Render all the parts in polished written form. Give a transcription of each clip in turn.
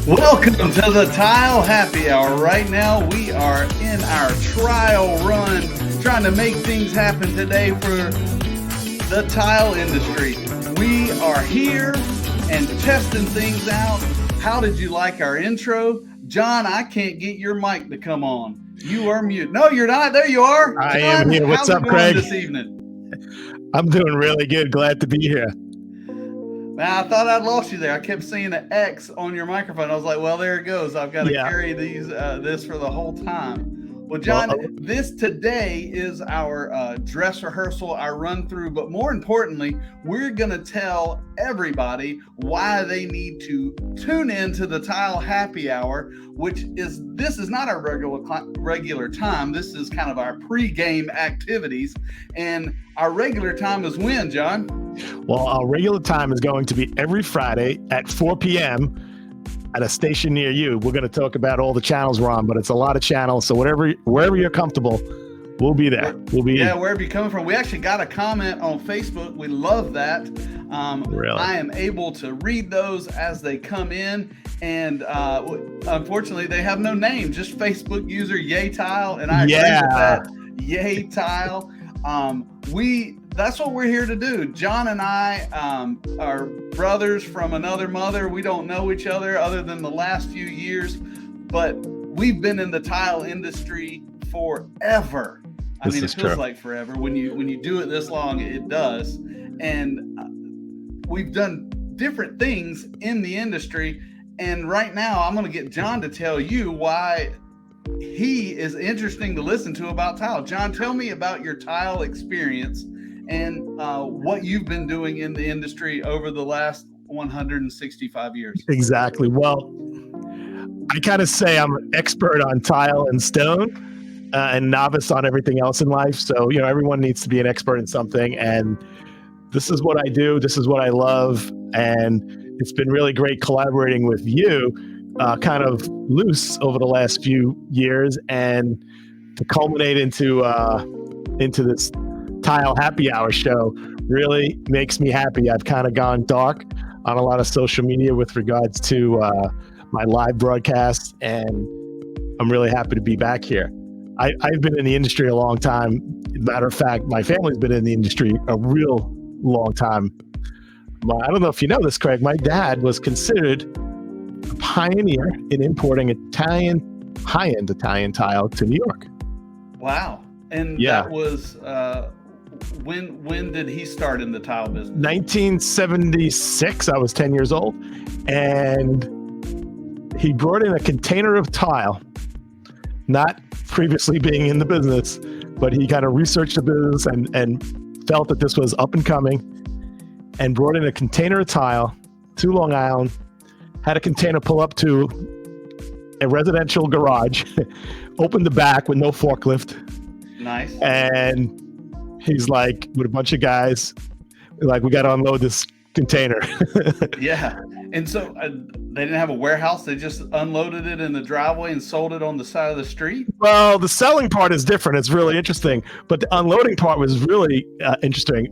Welcome to the Tile Happy Hour. Right now, we are in our trial run, trying to make things happen today for the tile industry. We are here and testing things out. How did you like our intro? John, I can't get your mic to come on. You are mute. No, you're not. There you are. I am here. What's up, Craig? This evening? I'm doing really good. Glad to be here. Man, I thought I'd lost you there. I kept seeing an X on your microphone. I was like, well, there it goes. I've got to carry this for the whole time. Well, John, this today is our dress rehearsal, our run through. But more importantly, we're going to tell everybody why they need to tune into the Tile Happy Hour, this is not our regular time. This is kind of our pre-game activities. And our regular time is when, John? Well, our regular time is going to be every Friday at 4 p.m. at a station near you. We're going to talk about all the channels we're on, but it's a lot of channels. So wherever you're comfortable, we'll be there. Wherever you're coming from. We actually got a comment on Facebook. We love that. Really? I am able to read those as they come in. And unfortunately, they have no name, just Facebook user Yay Tile. And I agree with that. Yay Tile. That's what we're here to do. John and I are brothers from another mother. We don't know each other than the last few years, but we've been in the tile industry forever. I mean, it feels like forever. When you do it this long, it does. And we've done different things in the industry. And right now, I'm going to get John to tell you why he is interesting to listen to about tile. John, tell me about your tile experience and what you've been doing in the industry over the last 165 years. Exactly. Well, I kind of say I'm an expert on tile and stone and novice on everything else in life. So, everyone needs to be an expert in something. And this is what I do. This is what I love. And it's been really great collaborating with you, kind of loose over the last few years, and to culminate into this Tile Happy Hour show really makes me happy. I've kind of gone dark on a lot of social media with regards to my live broadcasts, and I'm really happy to be back here. I've been in the industry a long time. Matter of fact, my family's been in the industry a real long time. I don't know if you know this, Craig. My dad was considered a pioneer in importing high-end Italian tile to New York. Wow. And that was when did he start in the tile business? 1976. I was 10 years old, and he brought in a container of tile, not previously being in the business, but he kind of researched the business and felt that this was up and coming, and brought in a container of tile to Long Island, had a container pull up to a residential garage, opened the back with no forklift. Nice. And he's like, with a bunch of guys, like, we got to unload this container. Yeah. And so they didn't have a warehouse. They just unloaded it in the driveway and sold it on the side of the street. Well, the selling part is different. It's really interesting. But the unloading part was really interesting.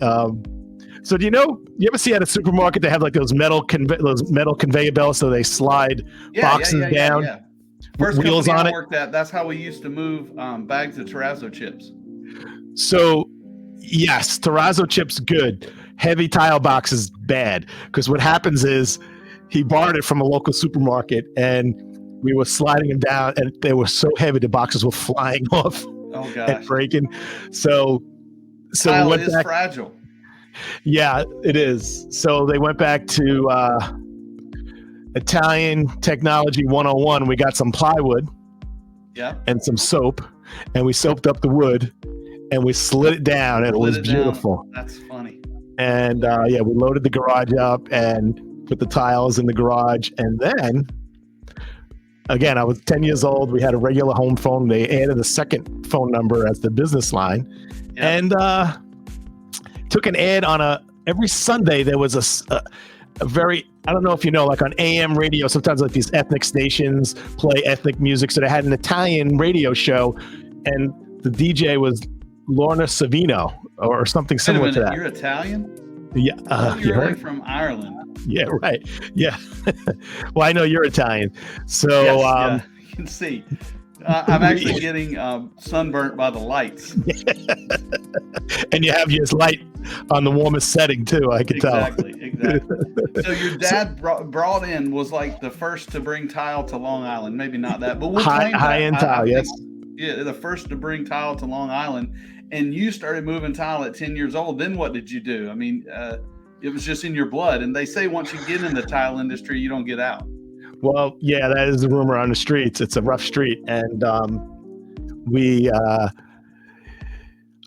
So do you ever see at a supermarket, they have like those metal conveyor belts, so they slide boxes down? Yeah. First wheels on it. Worked at, that's how we used to move bags of terrazzo chips. So yes, terrazzo chips good. Heavy tile boxes bad, because what happens is he borrowed it from a local supermarket, and we were sliding them down, and they were so heavy the boxes were flying off. Oh gosh. And breaking. So tile is fragile. Yeah, it is. So they went back to Italian Technology 101. We got some plywood and some soap, and we soaped up the wood, and we slid it down, and it was beautiful. That's funny. And we loaded the garage up and put the tiles in the garage. And then, again, I was 10 years old. We had a regular home phone. They added a second phone number as the business line. Yep. And took an ad on every Sunday. There was a very, I don't know if you know, like on AM radio, sometimes like these ethnic stations play ethnic music. So they had an Italian radio show, and the DJ was Lorna Savino or something similar to that. You're Italian? Yeah, You're like from Ireland. Yeah, right. Yeah. Well, I know you're Italian, so Yes, yeah, you can see. I'm actually getting sunburnt by the lights. And you have your light on the warmest setting too. I can Exactly, tell. exactly. So your dad brought in was like the first to bring tile to Long Island. Maybe not that, but we'll claim that. High-end tile, yes. Yeah, the first to bring tile to Long Island. And you started moving tile at 10 years old. Then what did you do? I mean, it was just in your blood. And they say once you get in the tile industry, you don't get out. Well, yeah, that is the rumor on the streets. It's a rough street. And we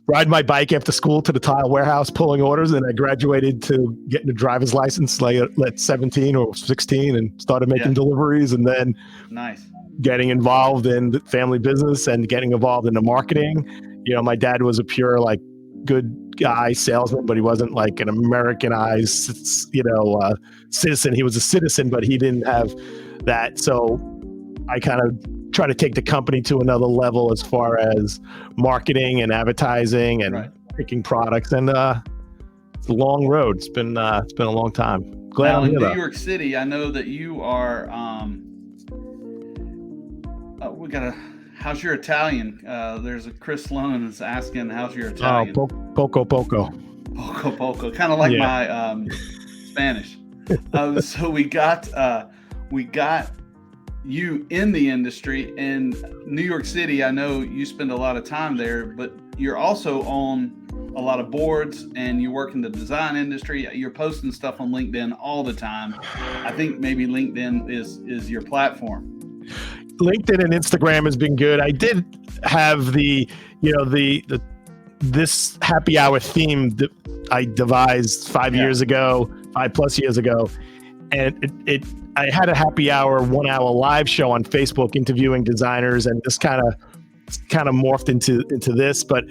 ride my bike after school to the tile warehouse pulling orders. And I graduated to getting a driver's license like at 17 or 16 and started making deliveries. And then nice. Getting involved in the family business and getting involved in the marketing. You know, my dad was a pure, like, good guy salesman, but he wasn't like an Americanized, citizen. He was a citizen, but he didn't have that. So I kind of try to take the company to another level as far as marketing and advertising and picking products. And it's a long road. It's been a long time. Glad now, I'm here. In New York City, I know that you are. How's your Italian? There's a Chris Sloan that's asking, how's your Italian? Oh, poco. Poco, kind of like my Spanish. So we got you in the industry in New York City. I know you spend a lot of time there, but you're also on a lot of boards and you work in the design industry. You're posting stuff on LinkedIn all the time. I think maybe LinkedIn is your platform. LinkedIn and Instagram has been good. I did have this happy hour theme that I devised 5 years ago, 5+ years ago. And I had a happy hour, 1 hour live show on Facebook interviewing designers, and this kind of morphed into this. But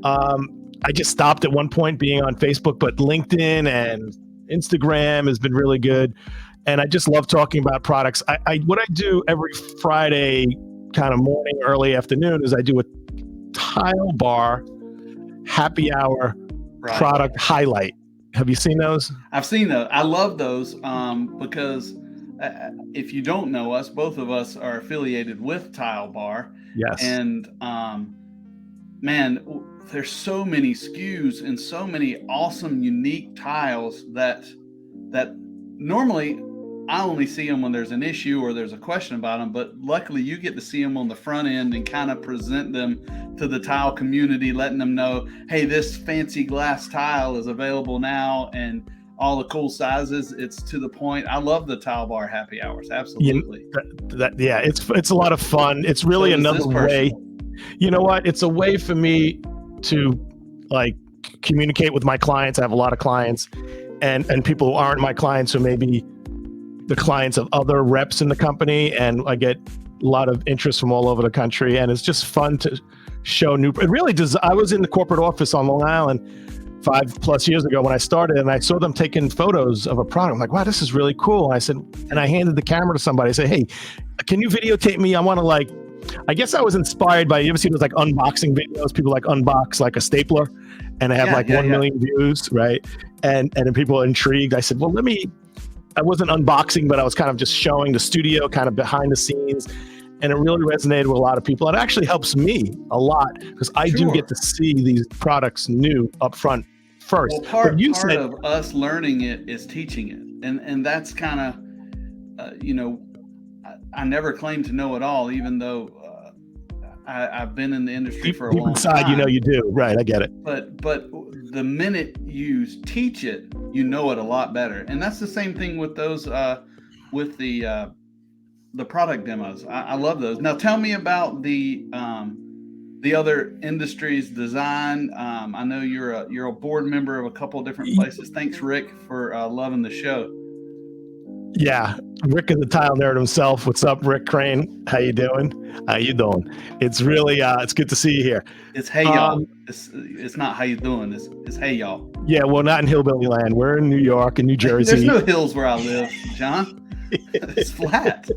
I just stopped at one point being on Facebook, but LinkedIn and Instagram has been really good. And I just love talking about products. What I do every Friday kind of morning, early afternoon is I do a tile bar happy hour product highlight. Have you seen those? I've seen those. I love those because if you don't know us, both of us are affiliated with Tile Bar. Yes. And man, there's so many SKUs and so many awesome, unique tiles that normally I only see them when there's an issue or there's a question about them, but luckily you get to see them on the front end and kind of present them to the tile community, letting them know, hey, this fancy glass tile is available now and all the cool sizes. It's to the point. I love the Tile Bar happy hours. Absolutely. It's a lot of fun. It's really another way. You know what? It's a way for me to like communicate with my clients. I have a lot of clients and people who aren't my clients who maybe the clients of other reps in the company, and I get a lot of interest from all over the country, and it's just fun to show new. It really does. I was in the corporate office on Long Island 5+ years ago when I started, and I saw them taking photos of a product. I'm like, wow, this is really cool. And I said, and I handed the camera to somebody. I said, hey, can you videotape me? I want to I guess I was inspired by, you ever see those like unboxing videos? People like unbox like a stapler, and they have 1 million views, right? And then people are intrigued. I said, well, I wasn't unboxing, but I was kind of just showing the studio kind of behind the scenes. And it really resonated with a lot of people. It actually helps me a lot because I do get to see these products new up front first. Well, part of us learning it is teaching it. And that's kind of, I never claim to know it all, even though I've been in the industry for a long time. You do. Right, I get it. But the minute you teach it, you know it a lot better. And that's the same thing with those, with the product demos. I love those. Now tell me about the other industries, design. I know you're a board member of a couple of different places. Thanks, Rick, for loving the show. Yeah, Rick is the tile nerd himself. What's up, Rick Crane? How you doing? It's really it's good to see you here. It's hey y'all. It's not how you doing. It's hey y'all. Yeah, well, not in hillbilly land. We're in New York and New Jersey. There's no hills where I live, John. It's flat.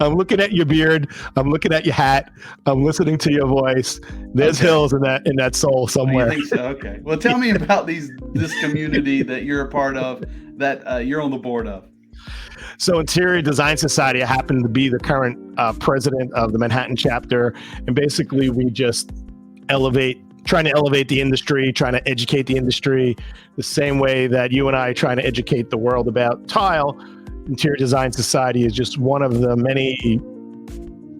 I'm looking at your beard. I'm looking at your hat. I'm listening to your voice. There's hills in that soul somewhere. Oh, you think so? Okay. Well, tell me about this community that you're a part of, that you're on the board of. So Interior Design Society, I happen to be the current president of the Manhattan chapter. And basically we just trying to elevate the industry, trying to educate the industry the same way that you and I are trying to educate the world about tile. Interior Design Society is just one of the many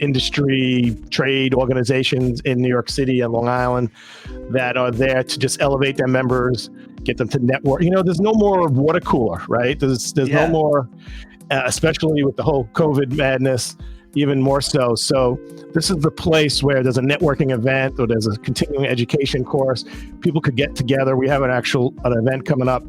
industry trade organizations in New York City and Long Island that are there to just elevate their members, get them to network. There's no more water cooler, right? There's no more, especially with the whole COVID madness, even more so. So this is the place where there's a networking event or there's a continuing education course. People could get together. We have an event coming up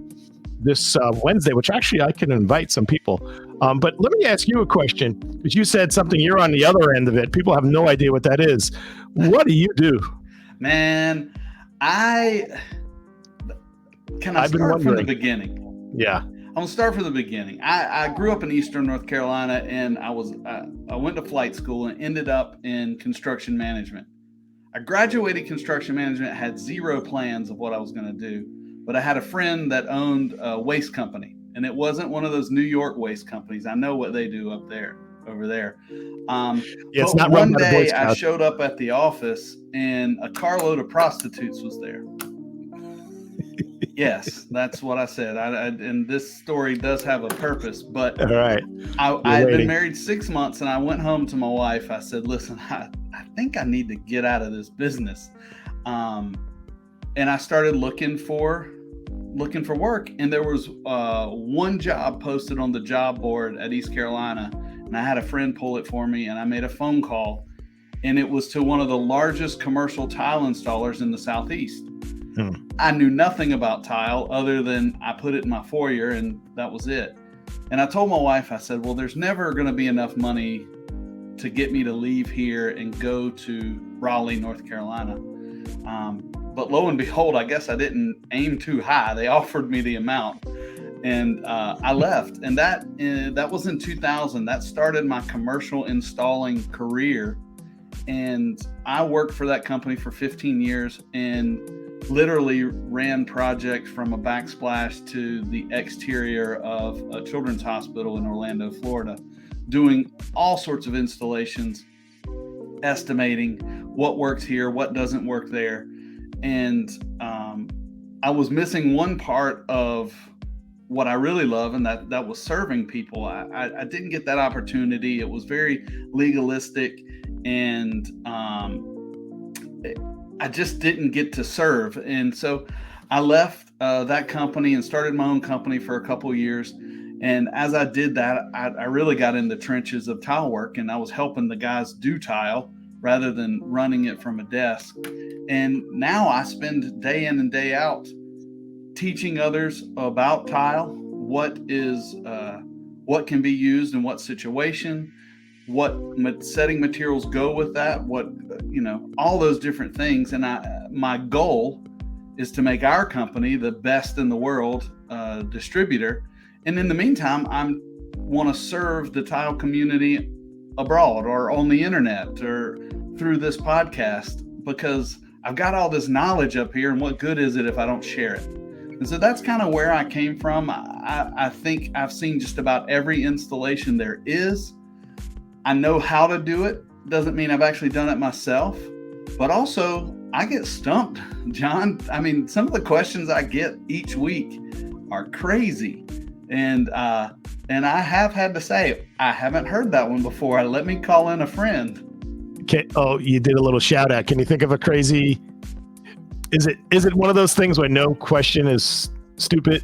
this Wednesday, which actually I can invite some people. But let me ask you a question, because you said something, you're on the other end of it. People have no idea what that is. What do you do? Man, I've been wondering from the beginning. Yeah. I'm gonna start from the beginning. I grew up in Eastern North Carolina, and I went to flight school and ended up in construction management. I graduated construction management, had zero plans of what I was going to do, but I had a friend that owned a waste company, and it wasn't one of those New York waste companies. I know what they do over there. It's not one day I showed up at the office, and a carload of prostitutes was there. Yes, that's what I said. And this story does have a purpose, but all right. I had been married 6 months, and I went home to my wife. I said, listen, I think I need to get out of this business. And I started looking for work. And there was one job posted on the job board at East Carolina. And I had a friend pull it for me, and I made a phone call, and it was to one of the largest commercial tile installers in the Southeast. I knew nothing about tile other than I put it in my foyer, and that was it. And I told my wife, I said, well, there's never going to be enough money to get me to leave here and go to Raleigh, North Carolina. But lo and behold, I guess I didn't aim too high. They offered me the amount, and I left. And that was in 2000. That started my commercial installing career. And I worked for that company for 15 years and literally ran projects from a backsplash to the exterior of a children's hospital in Orlando, Florida, doing all sorts of installations, estimating what works here, what doesn't work there. And I was missing one part of what I really love, and that was serving people. I didn't get that opportunity. It was very legalistic, and I just didn't get to serve. And so I left that company and started my own company for a couple of years. And as I did that, I really got in the trenches of tile work, and I was helping the guys do tile rather than running it from a desk. And now I spend day in and day out teaching others about tile, what can be used in what situation, what setting materials go with that, all those different things. And my goal is to make our company the best in the world distributor. And in the meantime, I want to serve the tile community abroad or on the internet or through this podcast, because I've got all this knowledge up here, and what good is it if I don't share it? And so that's kind of where I came from. I think I've seen just about every installation there is. I know how to do it. Doesn't mean I've actually done it myself, but also I get stumped, John. I mean, some of the questions I get each week are crazy. And I have had to say, I haven't heard that one before. Let me call in a friend. You did a little shout out. Can you think of a crazy? Is it one of those things where no question is stupid?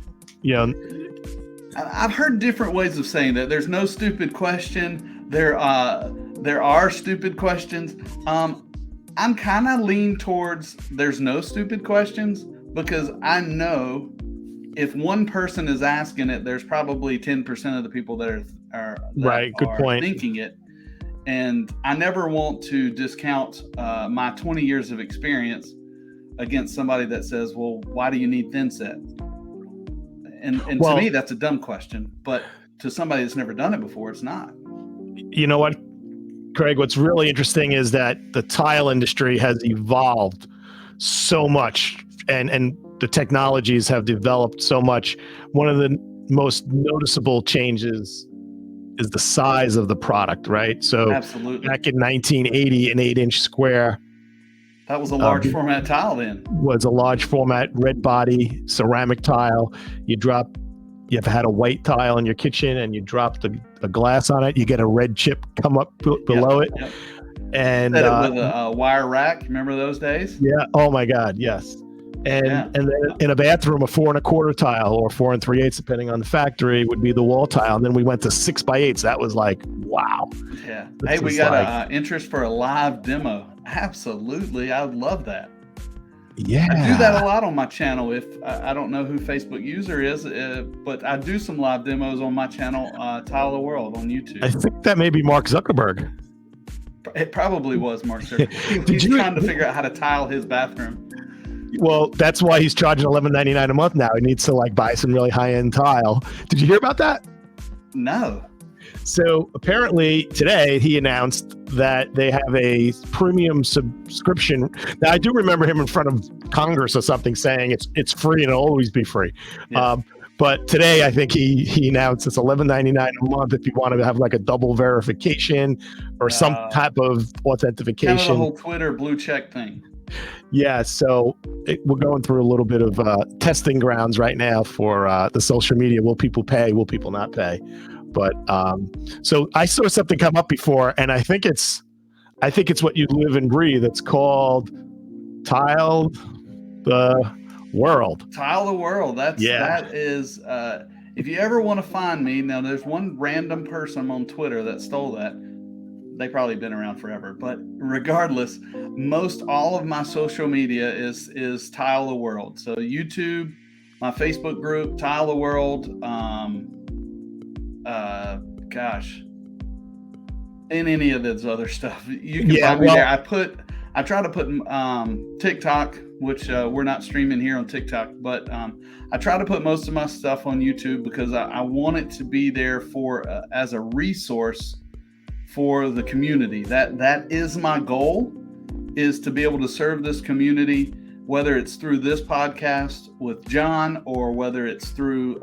I've heard different ways of saying that. There's no stupid question. There are stupid questions. I'm kind of lean towards there's no stupid questions, because I know if one person is asking it, there's probably 10% of the people that are right. Good point. Thinking it. And I never want to discount my 20 years of experience against somebody that says, well, why do you need thin set? And to me, that's a dumb question. But to somebody that's never done it before, it's not. You know what, Craig, what's really interesting is that the tile industry has evolved so much, and the technologies have developed so much. One of the most noticeable changes is the size of the product, right? So Absolutely. back in 1980, an 8-inch square, that was a large format tile then. Was a large format red body ceramic tile. You ever had a white tile in your kitchen and you drop a glass on it, you get a red chip come up below it. Yep. And Set it with a wire rack. Remember those days? Yeah. Oh my God. Yes. And then in a bathroom, a 4 1/4 tile or 4 3/8, depending on the factory, would be the wall tile. And then we went to 6 by 8s. That was like, wow. Yeah. Hey, we got an interest for a live demo. Absolutely. I would love that. Yeah. I do that a lot on my channel. If I don't know who Facebook user is, but I do some live demos on my channel, Tile the World on YouTube. I think that may be Mark Zuckerberg. It probably was Mark Zuckerberg. He's trying to figure out how to tile his bathroom. Well, that's why he's charging $11.99 a month now. He needs to buy some really high-end tile. Did you hear about that? No. So apparently today he announced that they have a premium subscription. Now I do remember him in front of Congress or something saying it's free and it'll always be free. Yeah. But today I think he announced it's $11.99 a month if you want to have a double verification or some type of authentication. Kind of the whole Twitter blue check thing. Yeah, so we're going through a little bit of testing grounds right now for the social media. Will people pay? Will people not pay? But so I saw something come up before, and I think it's what you live and breathe. It's called Tile the World. Tile the World. That is. If you ever want to find me, now there's one random person on Twitter that stole that. They've probably been around forever, but regardless, most all of my social media is Tile the World. So YouTube, my Facebook group, Tile the World, and any of this other stuff. You can find me there. I try to put TikTok, which we're not streaming here on TikTok, but I try to put most of my stuff on YouTube because I want it to be there for as a resource for the community. That is my goal, is to be able to serve this community, whether it's through this podcast with John or whether it's through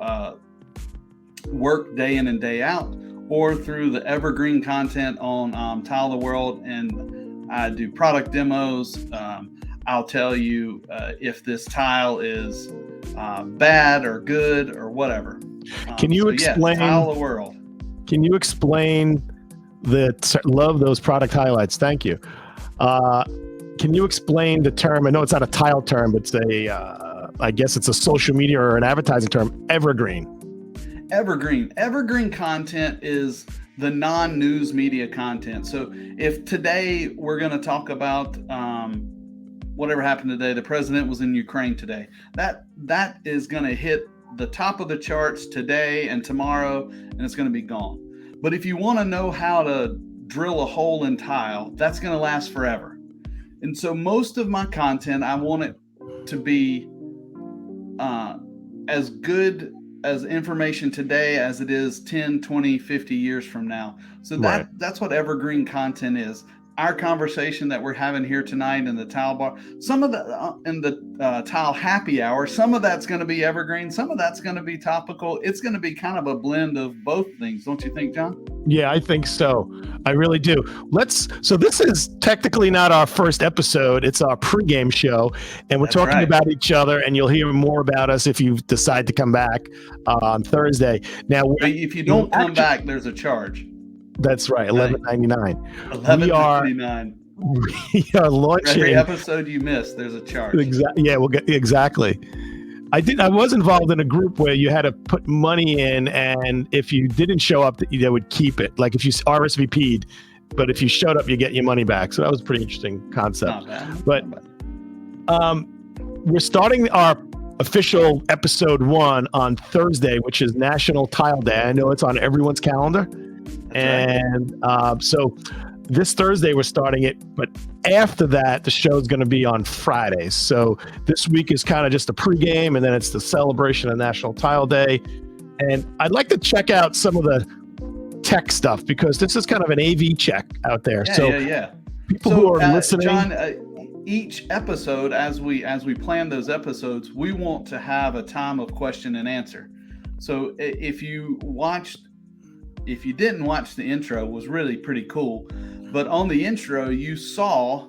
work day in and day out or through the evergreen content on Tile the World. And I do product demos. I'll tell you if this tile is bad or good or whatever. Can you explain Tile the World? Can you explain love those product highlights? Thank you. Can you explain the term? I know it's not a tile term, but it's I guess it's a social media or an advertising term, evergreen. Evergreen content is the non-news media content. So if today we're going to talk about whatever happened today, the president was in Ukraine today, that is going to hit the top of the charts today and tomorrow, and it's going to be gone. But if you want to know how to drill a hole in tile, that's going to last forever. And so most of my content, I want it to be as good as information today as it is 10, 20, 50 years from now. So that's what evergreen content is. Our conversation that we're having here tonight in the tile bar, some of the in the tile happy hour, some of that's going to be evergreen, some of that's going to be topical. It's going to be kind of a blend of both things, don't you think, John? Yeah, I think so. I really do. So this is technically not our first episode. It's our pregame show, and we're talking about each other, and you'll hear more about us if you decide to come back on Thursday. Now, if you don't come back, there's a charge. That's right, $11.99. $11.99. We are launching. Every episode you miss, there's a charge. Exactly. I was involved in a group where you had to put money in, and if you didn't show up, they would keep it. Like if you RSVP'd, but if you showed up, you get your money back. So that was a pretty interesting concept. But we're starting our official episode 1 on Thursday, which is National Tile Day. I know it's on everyone's calendar. So this Thursday we're starting it, but after that the show's going to be on Fridays. So this week is kind of just a pregame, and then it's the celebration of National Tile Day. And I'd like to check out some of the tech stuff because this is kind of an AV check out there. People who are listening, John, each episode, as we plan those episodes, we want to have a time of question and answer. So if you didn't watch the intro, it was really pretty cool. But on the intro, you saw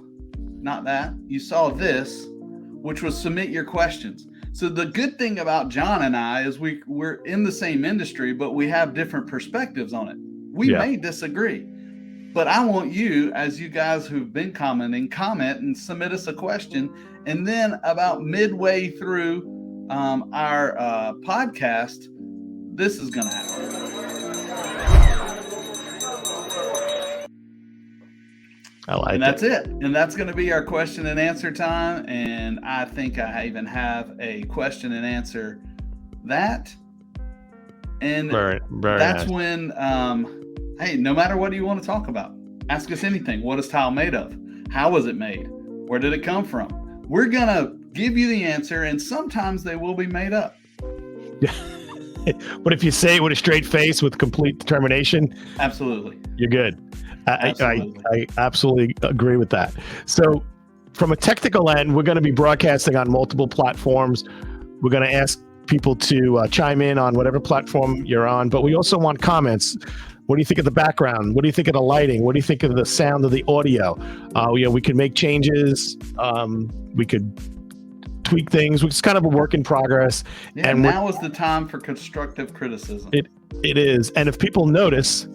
this, which was submit your questions. So the good thing about John and I is we're in the same industry, but we have different perspectives on it. We may disagree, but I want you, as you guys who've been commenting, comment and submit us a question. And then about midway through our podcast, this is going to happen. And that's it. And that's going to be our question and answer time. And I think I even have a question and answer that. And very that's nice. When, hey, no matter what you want to talk about, ask us anything. What is tile made of? How was it made? Where did it come from? We're going to give you the answer, and sometimes they will be made up. But if you say it with a straight face with complete determination, absolutely, you're good. I absolutely agree with that. So from a technical end, we're going to be broadcasting on multiple platforms. We're going to ask people to chime in on whatever platform you're on, but we also want comments. What do you think of the background? What do you think of the lighting? What do you think of the sound of the audio? We could make changes. We could tweak things. It's kind of a work in progress. Yeah, and now is the time for constructive criticism. It is. And if people notice,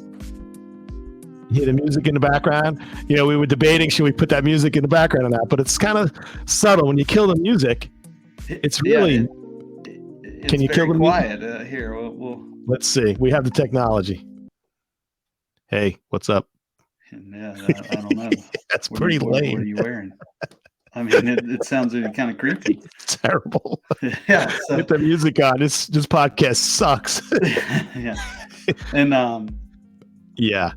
you hear the music in the background. We were debating, should we put that music in the background or not? But it's kind of subtle. When you kill the music, it's really... Can you kill the quiet here? Let's see. We have the technology. Hey, what's up? Yeah, I don't know. That's pretty lame. What are you wearing? I mean, it sounds really kind of creepy. It's terrible. Yeah. So, with the music on, this podcast sucks. Yeah. And yeah.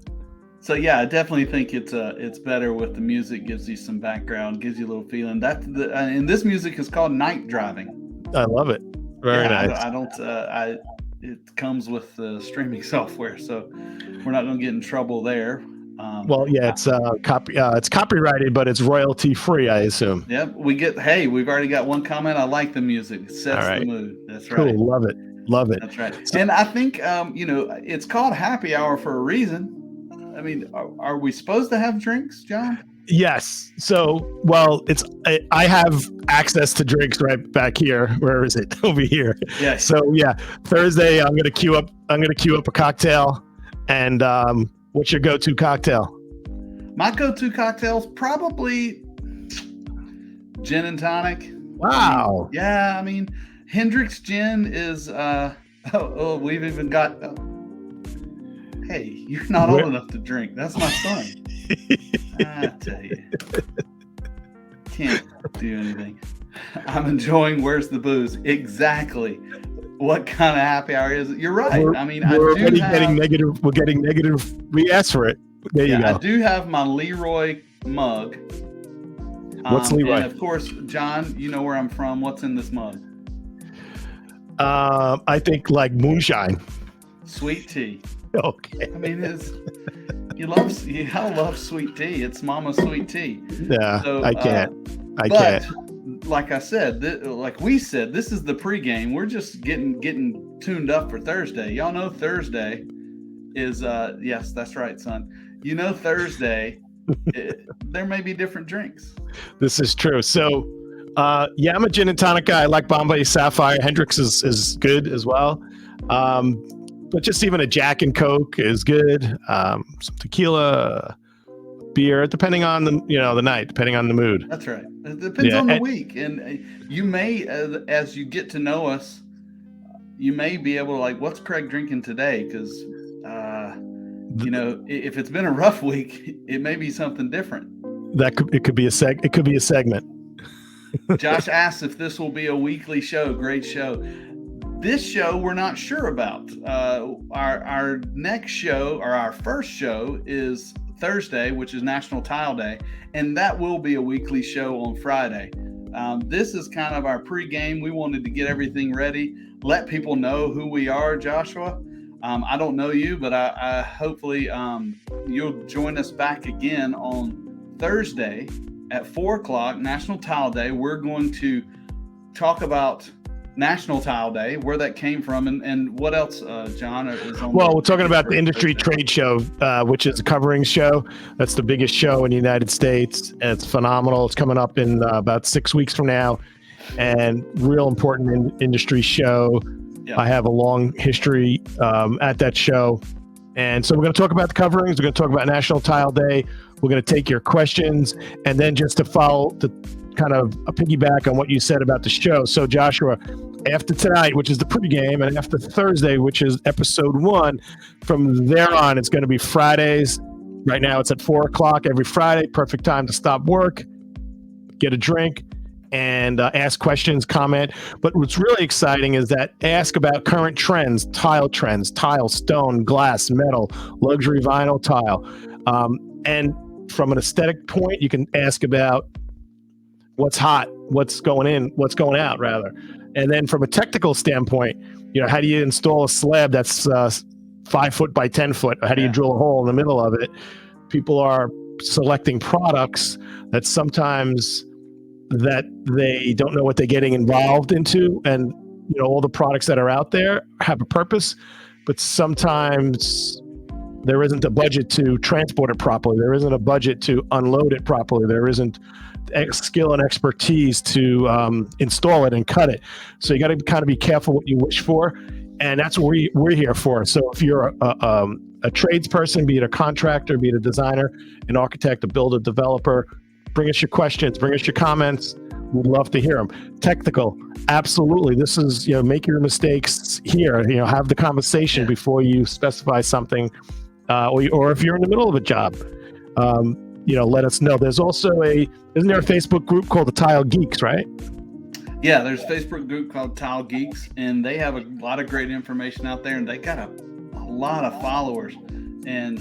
So yeah, I definitely think it's better with the music. Gives you some background, gives you a little feeling. And this music is called Night Driving. I love it. Very nice. It comes with streaming software, so we're not going to get in trouble there. It's copyrighted, but it's royalty free, I assume. Yep. We've already got one comment. I like the music. It sets the mood. That's right. Cool. Love it. That's right. And I think it's called happy hour for a reason. I mean, are we supposed to have drinks, John? Yes. So, I have access to drinks right back here. Where is it? Over here. Yeah. So Thursday I'm gonna queue up a cocktail. And what's your go-to cocktail? My go-to cocktail is probably gin and tonic. Wow. I mean, Hendrick's gin is. We've even got. Hey, you're not old enough to drink. That's my son. I tell you, can't do anything. I'm enjoying Where's the Booze. Exactly. What kind of happy hour is it? You're right. We're getting negative. We're getting negative. We asked for it. There you go. I do have my Leroy mug. What's Leroy? And of course, John, you know where I'm from. What's in this mug? I think like moonshine. Sweet tea. Okay. I mean, you love sweet tea. It's Mama's sweet tea. Yeah, so, I can't. Like I said, like we said, this is the pregame. We're just getting tuned up for Thursday. Y'all know Thursday is yes, that's right, son. Thursday, there may be different drinks. This is true. So, I'm a gin and tonic guy. I like Bombay Sapphire. Hendrick's is good as well. But just even a Jack and Coke is good. Some tequila, beer, depending on the night, depending on the mood. That's right. It depends on the week, and you may, as you get to know us, you may be able to what's Craig drinking today? Because if it's been a rough week, it may be something different. It could be a segment. Josh asks if this will be a weekly show. Great show. This show we're not sure about. Our next show, or our first show, is Thursday, which is National Tile Day, and that will be a weekly show on Friday. this is kind of our pregame. We wanted to get everything ready, let people know who we are, Joshua. I don't know you, but I hopefully you'll join us back again on Thursday at 4 o'clock, National Tile Day. We're going to talk about National Tile Day, where that came from, and what else, John, is on. Well, we're talking about the industry trade show, which is a covering show. That's the biggest show in the United States, and it's phenomenal. It's coming up in about 6 weeks from now, and real important industry show. Yep. I have a long history at that show. And so we're going to talk about the coverings. We're going to talk about National Tile Day. We're going to take your questions. And then just to follow, to kind of piggyback on what you said about the show. So Joshua, after tonight, which is the pregame, and after Thursday, which is episode 1, from there on, it's going to be Fridays. Right now it's at 4 o'clock every Friday. Perfect time to stop work, get a drink, and ask questions, comment. But what's really exciting is that ask about current trends, tile, stone, glass, metal, luxury vinyl tile. And from an aesthetic point, you can ask about what's hot, what's going in, what's going out, rather. And then from a technical standpoint, how do you install a slab that's 5 foot by 10 foot? How do you drill a hole in the middle of it? People are selecting products that sometimes that they don't know what they're getting involved into, and all the products that are out there have a purpose, but sometimes there isn't a budget to transport it properly. There isn't a budget to unload it properly. There isn't skill and expertise to install it and cut it. So you got to kind of be careful what you wish for, and that's what we're here for. So if you're a tradesperson, be it a contractor, be it a designer, an architect, a builder, developer, bring us your questions, bring us your comments. We'd love to hear them. Technical, absolutely. This is, make your mistakes here. Have the conversation before you specify something, or if you're in the middle of a job, let us know. There's also isn't there a Facebook group called the Tile Geeks, right? Yeah, there's a Facebook group called Tile Geeks, and they have a lot of great information out there, and they got a lot of followers, and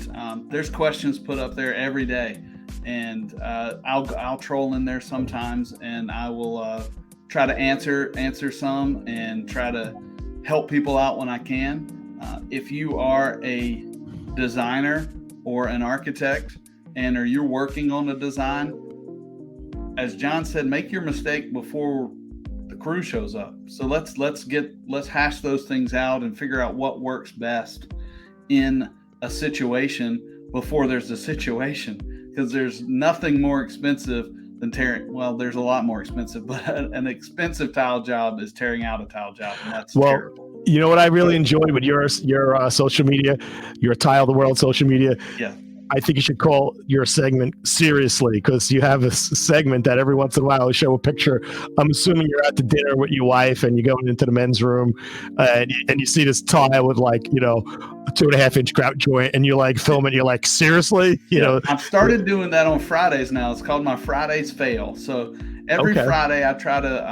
there's questions put up there every day. And I'll troll in there sometimes, and I will try to answer some and try to help people out when I can. If you are a designer or an architect and you're working on a design, as John said, make your mistake before the crew shows up. So let's hash those things out and figure out what works best in a situation before there's a situation. Because there's nothing more expensive than tearing. Well, there's a lot more expensive, but an expensive tile job is tearing out a tile job, and that's terrible. You know what I really enjoy with your social media, your Tile the World social media? Yeah. I think you should call your segment Seriously, because you have a segment that every once in a while you show a picture. I'm assuming you're at the dinner with your wife and you're going into the men's room and you see this tile with a 2.5 inch grout joint, and you film it. You're like, seriously? I've started doing that on Fridays now. It's called my Fridays Fail. So every Friday I try to,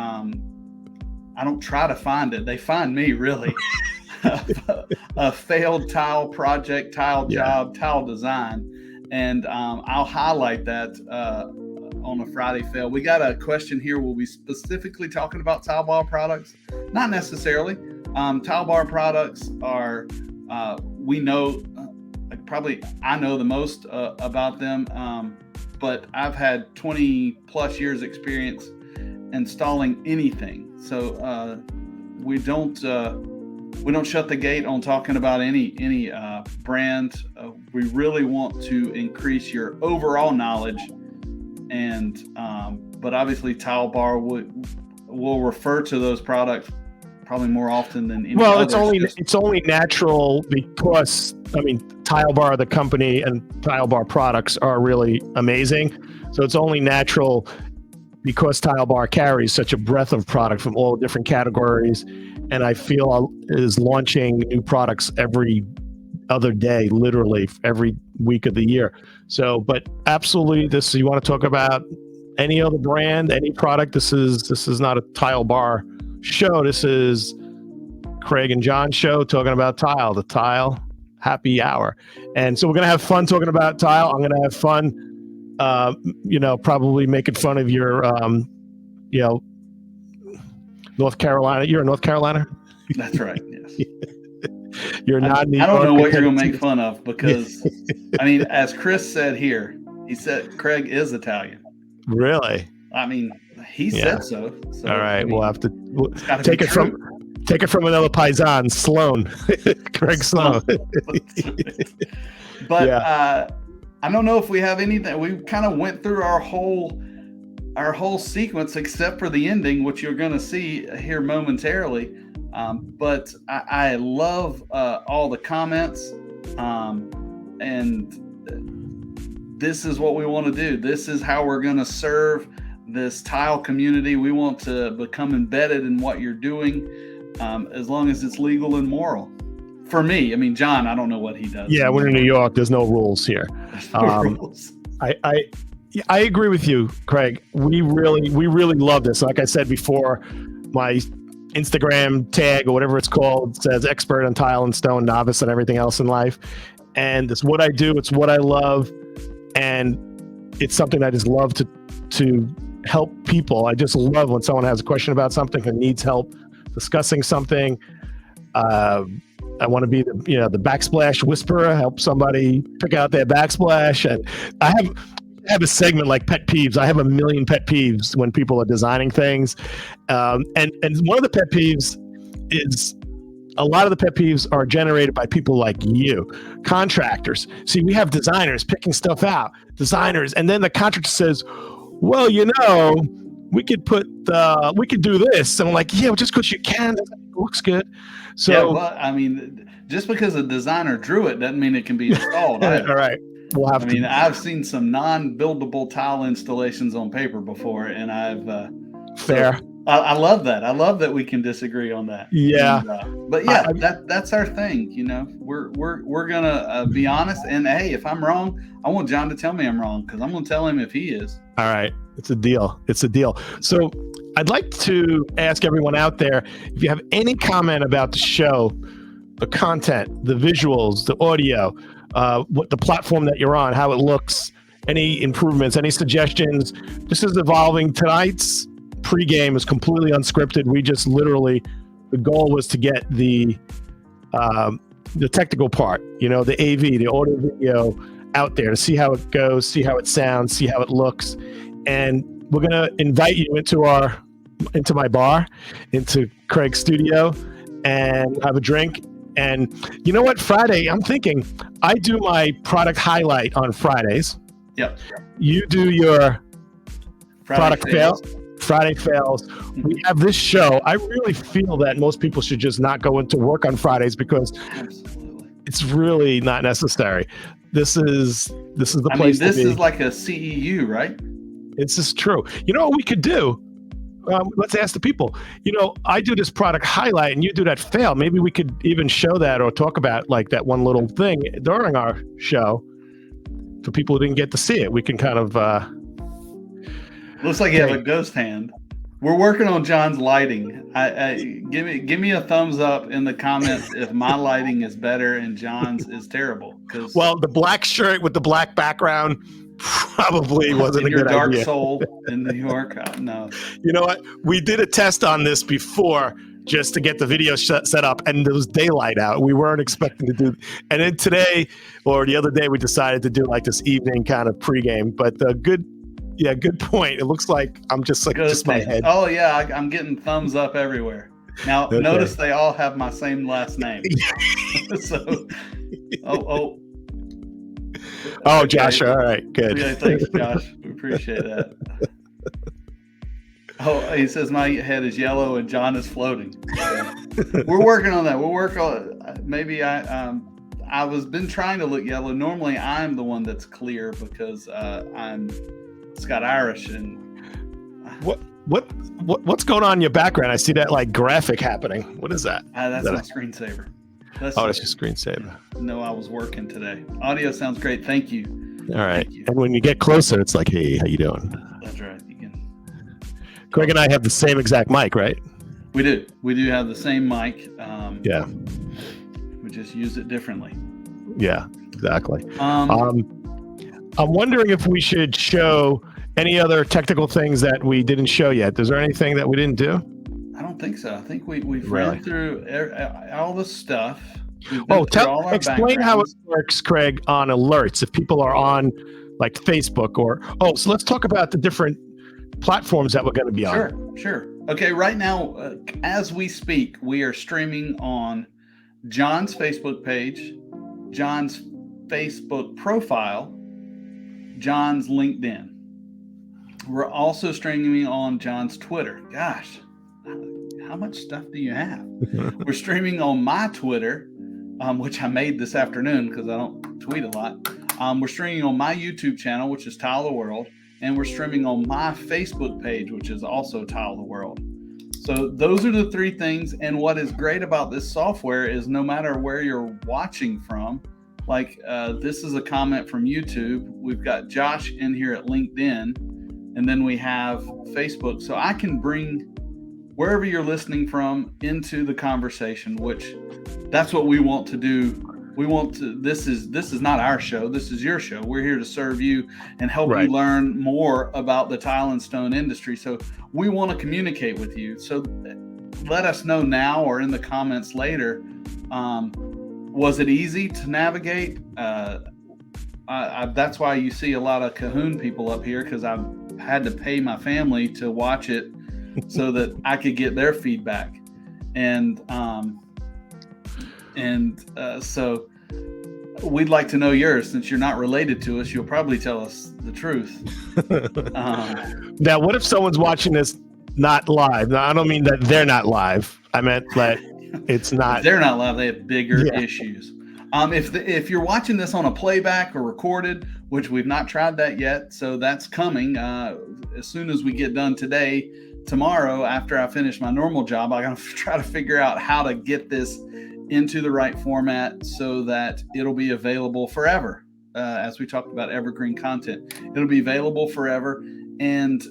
I don't try to find it. They find me, really. A failed tile project, tile job, tile design, and I'll highlight that on a Friday fail. We got a question here. Will we specifically talking about tile bar products? Not necessarily. Tile bar products are we know probably I know the most about them, but I've had 20 plus years experience installing anything, so we don't shut the gate on talking about any brand. We really want to increase your overall knowledge, and but obviously Tile Bar will refer to those products probably more often than any other. It's only natural, because Tile Bar, the company, and Tile Bar products are really amazing. So it's only natural because Tile Bar carries such a breadth of product from all different categories. And I feel is launching new products every other day, literally every week of the year. So, but absolutely, you want to talk about any other brand, any product. This is not a Tile Bar show. This is Craig and John show talking about tile, the Tile Happy Hour. And so we're going to have fun talking about tile. I'm going to have fun, probably making fun of your North Carolina. You're in North Carolina? That's right. Yes. You're not New I don't York, know what you're going to make fun of because, I mean, as Chris said here, he said Craig is Italian. Really? I mean, he said so. All right. I mean, we'll have to take it from another paisan, Sloan. Craig Sloan. But I don't know if we have anything. We kind of went through our whole sequence except for the ending, which you're going to see here momentarily. But I love all the comments, and this is what we want to do. This is how we're going to serve this tile community. We want to become embedded in what you're doing, as long as it's legal and moral. For me, I mean, John, I don't know what he does. Yeah, we're in New York. There's no rules here. Rules. I agree with you, Craig. We really love this. Like I said before, my Instagram tag or whatever it's called says expert on tile and stone, novice and everything else in life. And it's what I do. It's what I love. And it's something I just love to help people. I just love when someone has a question about something and needs help discussing something. I want to be the backsplash whisperer, help somebody pick out their backsplash. And I have a segment like pet peeves. I have a million pet peeves when people are designing things. And one of the pet peeves is a lot of the pet peeves are generated by people like you, contractors. See, we have designers picking stuff out, and then the contractor says, well, we could do this. And I'm like, yeah, well, just because you can, it looks good. So, yeah, well, I mean, just because a designer drew it doesn't mean it can be installed. All right. I've seen some non-buildable tile installations on paper before, and fair. I love that. I love that we can disagree on that. Yeah, but yeah, that's our thing. We're gonna be honest. And hey, if I'm wrong, I want John to tell me I'm wrong because I'm gonna tell him if he is. All right, it's a deal. So I'd like to ask everyone out there if you have any comment about the show, the content, the visuals, the audio, what the platform that you're on, how it looks, any improvements, any suggestions. This is evolving. Tonight's pregame is completely unscripted. We just literally, the goal was to get the technical part, the AV, the audio video out there to see how it goes, see how it sounds, see how it looks. And we're going to invite you into my bar, into Craig's studio, and have a drink. And you know what? Friday, I'm thinking I do my product highlight on Fridays. Yep. You do your product fails. Friday fails. We have this show. I really feel that most people should just not go into work on Fridays because it's really not necessary. This is the place. This is like a CEU, right? It's just true. You know what we could do? Let's ask the people. I do this product highlight and you do that fail. Maybe we could even show that or talk about like that one little thing during our show for people who didn't get to see it. We can kind of looks like you have a ghost hand. We're working on John's lighting. Give me a thumbs up in the comments if my lighting is better and John's is terrible. Well, the black shirt with the black background probably wasn't a good idea. Your dark soul in New York. No. You know what? We did a test on this before just to get the video set up, and there was daylight out. We weren't expecting to do. And then today or the other day, we decided to do like this evening kind of pregame. But good point. It looks like I'm just my head. Oh yeah, I'm getting thumbs up everywhere. Now notice they all have my same last name. So, okay. Josh. All right, good. Yeah, thanks, Josh. We appreciate that. Oh, he says my head is yellow and John is floating. We're working on that. We'll work on. Maybe I was been trying to look yellow. Normally, I'm the one that's clear because I'm Scott Irish and. What's going on in your background? I see that like graphic happening. What is that? That's my screensaver. That's your screensaver. No, I was working today. Audio sounds great. Thank you. All right. And when you get closer, it's like, hey, how you doing? That's right. You can. Craig and I have the same exact mic, right? We do. We do have the same mic. Yeah. We just use it differently. Yeah, exactly. I'm wondering if we should show any other technical things that we didn't show yet? Is there anything that we didn't do? I don't think so. I think we've Really? ran through all the stuff. We've been through all our explain how it backgrounds. works, Craig, on alerts. If people are on like Facebook so let's talk about the different platforms that we're going to be on. Sure. Okay, right now, as we speak, we are streaming on John's Facebook page, John's Facebook profile, John's LinkedIn. We're also streaming on John's Twitter. Gosh, how much stuff do you have? We're streaming on my Twitter, which I made this afternoon because I don't tweet a lot. We're streaming on my YouTube channel, which is Tile the World, and we're streaming on my Facebook page, which is also Tile the World. So those are the three things. And what is great about this software is no matter where you're watching from, like this is a comment from YouTube. We've got Josh in here at LinkedIn, and then we have Facebook. So I can bring wherever you're listening from into the conversation, which that's what we want to do. This is not our show. This is your show. We're here to serve you and help you learn more about the tile and stone industry. So we want to communicate with you. So let us know now or in the comments later. Was it easy to navigate? That's why you see a lot of Cahoon people up here, because I've had to pay my family to watch it so that I could get their feedback. So we'd like to know yours. Since you're not related to us, you'll probably tell us the truth. Now, what if someone's watching this not live? Now, I don't mean that they're not live. I meant that it's not. They're not live. They have bigger issues. If you're watching this on a playback or recorded, which we've not tried that yet, so that's coming as soon as we get done today. Tomorrow, after I finish my normal job, I'm going to try to figure out how to get this into the right format so that it'll be available forever. As we talked about evergreen content, it'll be available forever. And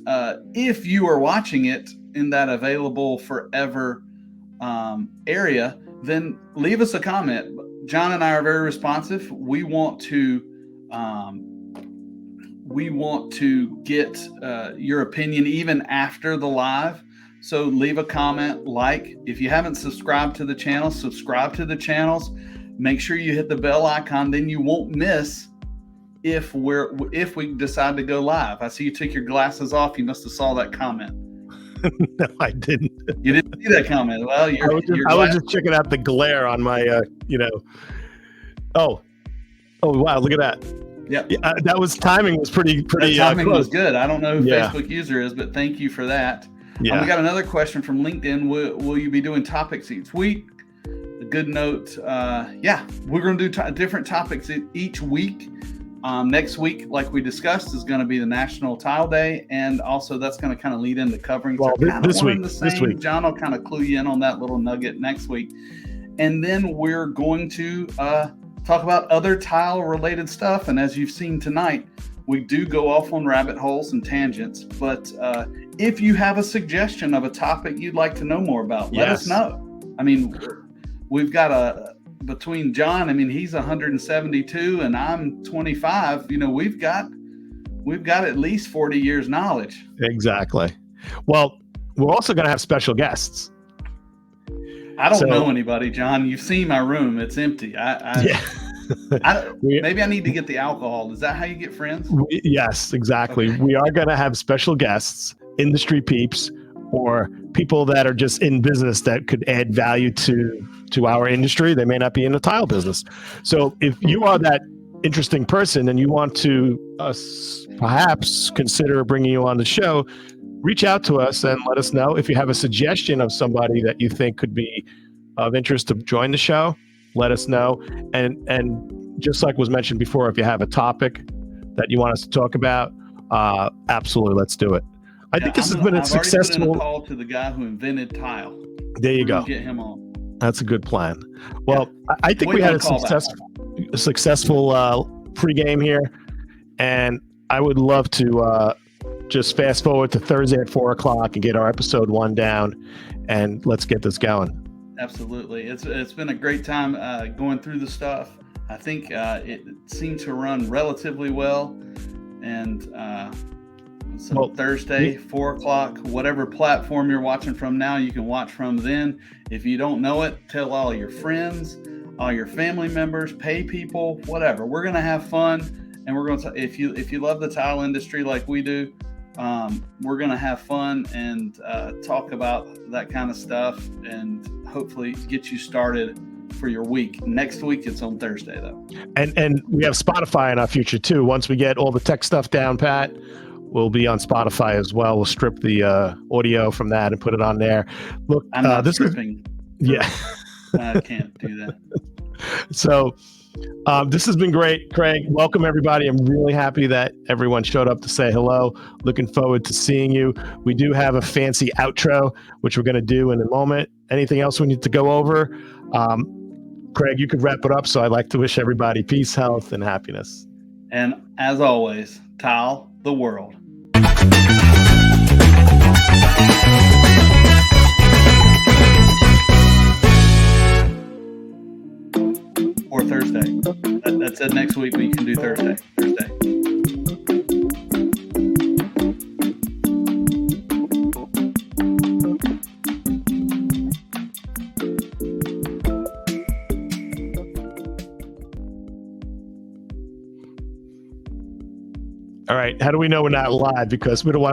if you are watching it in that available forever area, then leave us a comment. John and I are very responsive. We want to get your opinion even after the live. So leave a comment. If you haven't subscribed to the channel, subscribe to the channels. Make sure you hit the bell icon. Then you won't miss if we decide to go live. I see you took your glasses off. You must have saw that comment. No, I didn't. You didn't see that comment. Well, I was just checking out the glare on my, Oh, wow! Look at that. Yep. Yeah, timing was pretty. The timing close. was good. I don't know who Facebook user is, but thank you for that. Yeah. We got another question from LinkedIn. Will you be doing topics each week? A good note. We're going to do different topics each week. Next week, like we discussed, is going to be the National Tile Day, and also that's going to kind of lead into covering. This week, John will kind of clue you in on that little nugget next week, and then we're going to talk about other tile-related stuff. And as you've seen tonight, we do go off on rabbit holes and tangents. But if you have a suggestion of a topic you'd like to know more about, let us know. I mean, we've got between John, he's 172 and I'm 25. We've got at least 40 years knowledge. Exactly. Well, we're also going to have special guests. I don't know anybody, John. You've seen my room. It's empty. Maybe I need to get the alcohol. Is that how you get friends? Yes, exactly. Okay. We are going to have special guests, industry peeps, or people that are just in business that could add value to our industry. They may not be in the tile business. So if you are that interesting person and you want to perhaps consider bringing you on the show, reach out to us and let us know. If you have a suggestion of somebody that you think could be of interest to join the show, let us know. And just like was mentioned before, if you have a topic that you want us to talk about, absolutely, let's do it. I think this has been a successful. I've already put in a call to the guy who invented tile. There you go. Get him on. That's a good plan. Well, I think we had a successful pregame here, and I would love to just fast forward to Thursday at 4:00 and get our episode 1 down, and let's get this going. Absolutely. It's been a great time going through the stuff. I think it seemed to run relatively well, and So Thursday, 4 o'clock, whatever platform you're watching from now, you can watch from then. If you don't know it, tell all your friends, all your family members, pay people, whatever. We're going to have fun. And we're going to, if you love the tile industry like we do, we're going to have fun and talk about that kind of stuff and hopefully get you started for your week. Next week, it's on Thursday, though. And we have Spotify in our future, too. Once we get all the tech stuff down, Pat, we'll be on Spotify as well. We'll strip the audio from that and put it on there. Look, I'm not stripping. Yeah. I can't do that. So this has been great, Craig. Welcome, everybody. I'm really happy that everyone showed up to say hello. Looking forward to seeing you. We do have a fancy outro, which we're going to do in a moment. Anything else we need to go over? Craig, you could wrap it up. So I'd like to wish everybody peace, health, and happiness. And as always, tile the world. Or Thursday. That said next week we can do Thursday. All right. How do we know we're not live? Because we don't want to